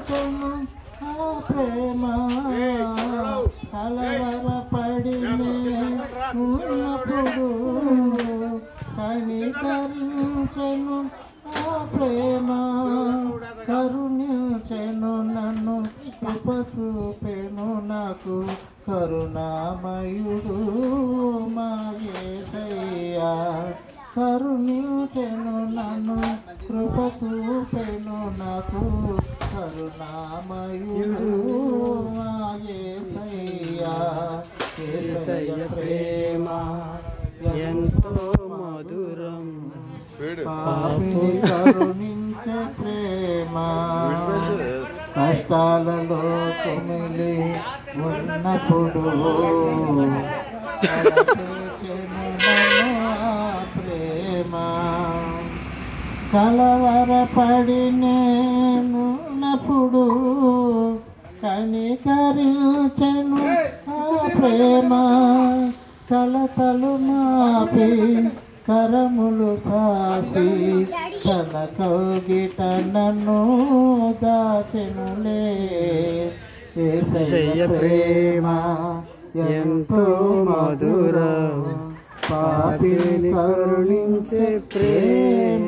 ఆ ప్రేమ కలవరపడి ఉన్నప్పుడు కనికరించెను ఆ ప్రేమ కరుణించెను నన్ను కృపచూపెను నాకు కరుణామయుడు మా యేసయ్యా కరుణించెను నన్ను కృపచూపెను నాకు కరుణామయుడు మా యేసయ్యా యేసయ్య ప్రేమ ఎంతో మధురం పాపిని కరుణించే ప్రేమ కష్టాలలో కుమిలి ఉన్నప్పుడు ప్రేమ కలవరపడి నేనున్నప్పుడు కనికరించెను ఆ ప్రేమ కలతలు మాపి కరములు సాసి తన కౌగిట నన్ను దాచెనులే యేసయ్య ప్రేమ ఎంతో మధురం పాపిని కరుణించే ప్రేమ